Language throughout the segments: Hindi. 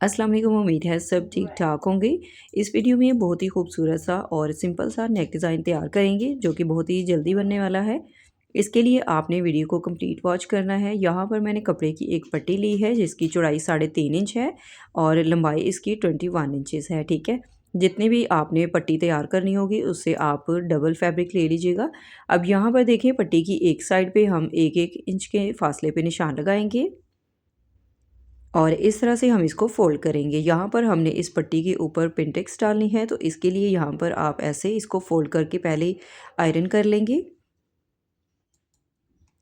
अस्सलाम वालेकुम। उम्मीद है सब ठीक ठाक होंगे। इस वीडियो में बहुत ही खूबसूरत सा और सिंपल सा नेक डिज़ाइन तैयार करेंगे जो कि बहुत ही जल्दी बनने वाला है। इसके लिए आपने वीडियो को कंप्लीट वॉच करना है। यहाँ पर मैंने कपड़े की एक पट्टी ली है जिसकी चौड़ाई 3.5 इंच है और लंबाई इसकी 21 इंचेस है। ठीक है, जितनी भी आपने पट्टी तैयार करनी होगी उससे आप डबल फैब्रिक ले लीजिएगा। अब यहाँ पर देखिए, पट्टी की एक साइड पे हम 1-1 इंच के फासले पे निशान लगाएंगे और इस तरह से हम इसको फोल्ड करेंगे। यहाँ पर हमने इस पट्टी के ऊपर पिनटेक्स डालनी है, तो इसके लिए यहाँ पर आप ऐसे इसको फोल्ड करके पहले आयरन कर लेंगे।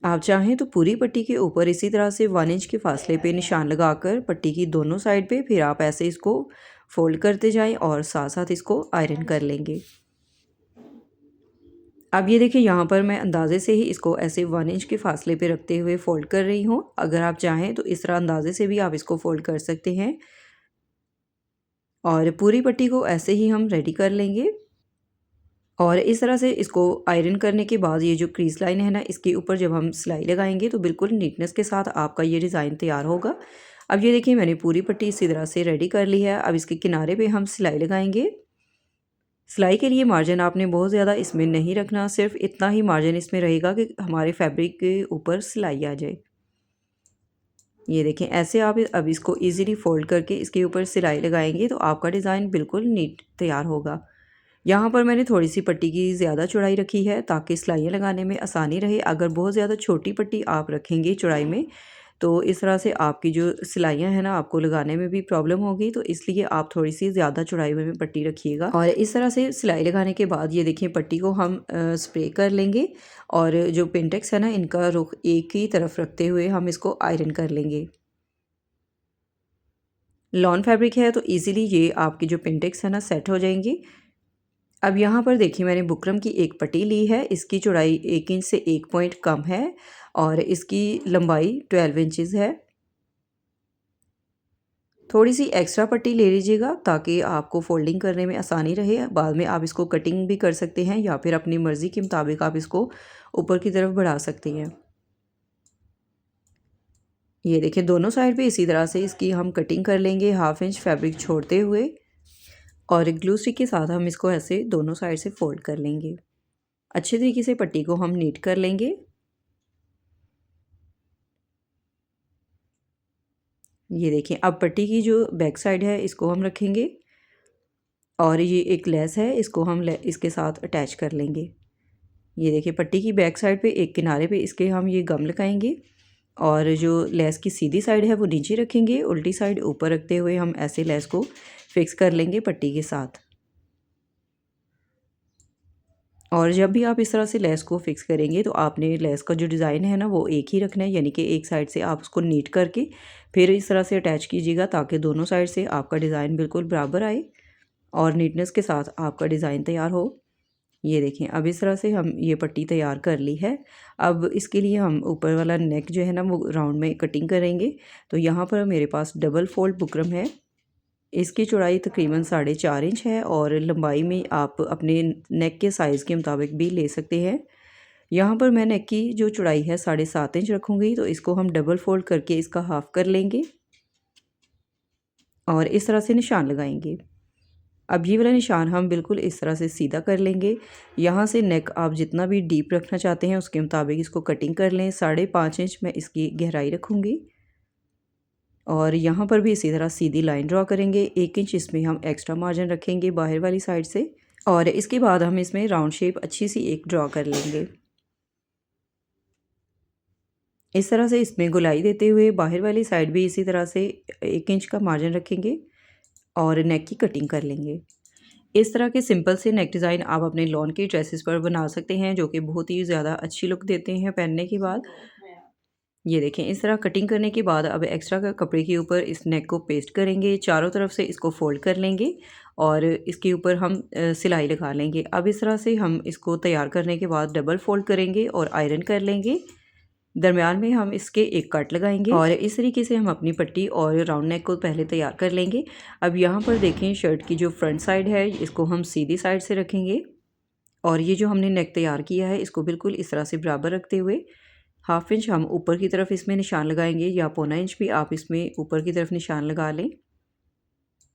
आप चाहें तो पूरी पट्टी के ऊपर इसी तरह से 1 इंच के फासले पे निशान लगाकर पट्टी की दोनों साइड पे फिर आप ऐसे इसको फोल्ड करते जाएं और साथ साथ इसको आयरन कर लेंगे। अब ये देखिए, यहाँ पर मैं अंदाज़े से ही इसको ऐसे 1 इंच के फासले पे रखते हुए फ़ोल्ड कर रही हूँ। अगर आप चाहें तो इस तरह अंदाज़े से भी आप इसको फ़ोल्ड कर सकते हैं और पूरी पट्टी को ऐसे ही हम रेडी कर लेंगे। और इस तरह से इसको आयरन करने के बाद ये जो क्रीज़ लाइन है ना, इसके ऊपर जब हम सिलाई लगाएंगे तो बिल्कुल नीटनेस के साथ आपका ये डिज़ाइन तैयार होगा। अब ये देखिए, मैंने पूरी पट्टी इसी तरह से रेडी कर ली है। अब इसके किनारे पे हम सिलाई लगाएंगे। सिलाई के लिए मार्जिन आपने बहुत ज़्यादा इसमें नहीं रखना, सिर्फ इतना ही मार्जिन इसमें रहेगा कि हमारे फैब्रिक के ऊपर सिलाई आ जाए। ये देखें, ऐसे आप अब इसको इजीली फोल्ड करके इसके ऊपर सिलाई लगाएंगे तो आपका डिज़ाइन बिल्कुल नीट तैयार होगा। यहाँ पर मैंने थोड़ी सी पट्टी की ज़्यादा चौड़ाई रखी है ताकि सिलाइयाँ लगाने में आसानी रहे। अगर बहुत ज़्यादा छोटी पट्टी आप रखेंगे चौड़ाई में तो इस तरह से आपकी जो सिलाइयाँ हैं ना, आपको लगाने में भी प्रॉब्लम होगी, तो इसलिए आप थोड़ी सी ज़्यादा चौड़ाई में पट्टी रखिएगा। और इस तरह से सिलाई लगाने के बाद ये देखिए, पट्टी को हम स्प्रे कर लेंगे और जो पिनटेक्स है ना, इनका रुख एक ही तरफ रखते हुए हम इसको आयरन कर लेंगे। लॉन फैब्रिक है तो इजीली ये आपकी जो पिनटेक्स है ना सेट हो जाएंगी। अब यहाँ पर देखिए, मैंने बुकरम की एक पट्टी ली है। इसकी चौड़ाई 1 इंच से 1 पॉइंट कम है और इसकी लंबाई 12 इंचज़ है। थोड़ी सी एक्स्ट्रा पट्टी ले लीजिएगा ताकि आपको फोल्डिंग करने में आसानी रहे। बाद में आप इसको कटिंग भी कर सकते हैं या फिर अपनी मर्ज़ी के मुताबिक आप इसको ऊपर की तरफ बढ़ा सकते हैं। ये देखिए, दोनों साइड पे इसी तरह से इसकी हम कटिंग कर लेंगे, 1/2 इंच फैब्रिक छोड़ते हुए, और ग्लू स्टिक के साथ हम इसको ऐसे दोनों साइड से फोल्ड कर लेंगे। अच्छे तरीके से पट्टी को हम नीट कर लेंगे। ये देखिए, अब पट्टी की जो बैक साइड है इसको हम रखेंगे और ये एक लेस है, इसको हम इसके साथ अटैच कर लेंगे। ये देखिए, पट्टी की बैक साइड पे एक किनारे पे इसके हम ये गम लगाएंगे और जो लेस की सीधी साइड है वो नीचे रखेंगे, उल्टी साइड ऊपर रखते हुए हम ऐसे लेस को फिक्स कर लेंगे पट्टी के साथ। और जब भी आप इस तरह से लेस को फिक्स करेंगे तो आपने लेस का जो डिज़ाइन है ना वो एक ही रखना है, यानी कि एक साइड से आप उसको नीट करके फिर इस तरह से अटैच कीजिएगा ताकि दोनों साइड से आपका डिज़ाइन बिल्कुल बराबर आए और नीटनेस के साथ आपका डिज़ाइन तैयार हो। ये देखें, अब इस तरह से हम ये पट्टी तैयार कर ली है। अब इसके लिए हम ऊपर वाला नेक जो है ना वो राउंड में कटिंग करेंगे। तो यहाँ पर मेरे पास डबल फोल्ड बुकरम है। इसकी चौड़ाई तकरीबन 4.5 इंच है और लंबाई में आप अपने नेक के साइज़ के मुताबिक भी ले सकते हैं। यहाँ पर मैं नेक की जो चौड़ाई है 7.5 इंच रखूँगी, तो इसको हम डबल फोल्ड करके इसका हाफ़ कर लेंगे और इस तरह से निशान लगाएंगे। अब ये वाला निशान हम बिल्कुल इस तरह से सीधा कर लेंगे। यहाँ से नेक आप जितना भी डीप रखना चाहते हैं उसके मुताबिक इसको कटिंग कर लें। 5.5 इंच मैं इसकी गहराई रखूँगी और यहाँ पर भी इसी तरह सीधी लाइन ड्रॉ करेंगे। 1 इंच इसमें हम एक्स्ट्रा मार्जिन रखेंगे बाहर वाली साइड से और इसके बाद हम इसमें राउंड शेप अच्छी सी एक ड्रॉ कर लेंगे। इस तरह से इसमें गोलाई देते हुए बाहर वाली साइड भी इसी तरह से 1 इंच का मार्जिन रखेंगे और नेक की कटिंग कर लेंगे। इस तरह के सिंपल से नेक डिज़ाइन आप अपने लॉन की ड्रेसेस पर बना सकते हैं जो कि बहुत ही ज़्यादा अच्छी लुक देते हैं पहनने के बाद। ये देखें, इस तरह कटिंग करने के बाद अब एक्स्ट्रा का कपड़े के ऊपर इस नेक को पेस्ट करेंगे, चारों तरफ से इसको फोल्ड कर लेंगे और इसके ऊपर हम सिलाई लगा लेंगे। अब इस तरह से हम इसको तैयार करने के बाद डबल फोल्ड करेंगे और आयरन कर लेंगे। दरमियान में हम इसके एक कट लगाएंगे और इस तरीके से हम अपनी पट्टी और राउंड नेक को पहले तैयार कर लेंगे। अब यहाँ पर देखें, शर्ट की जो फ्रंट साइड है इसको हम सीधी साइड से रखेंगे और ये जो हमने नेक तैयार किया है इसको बिल्कुल इस तरह से बराबर रखते हुए 1/2 इंच हम ऊपर की तरफ इसमें निशान लगाएंगे या 1/4 इंच भी आप इसमें ऊपर की तरफ निशान लगा लें।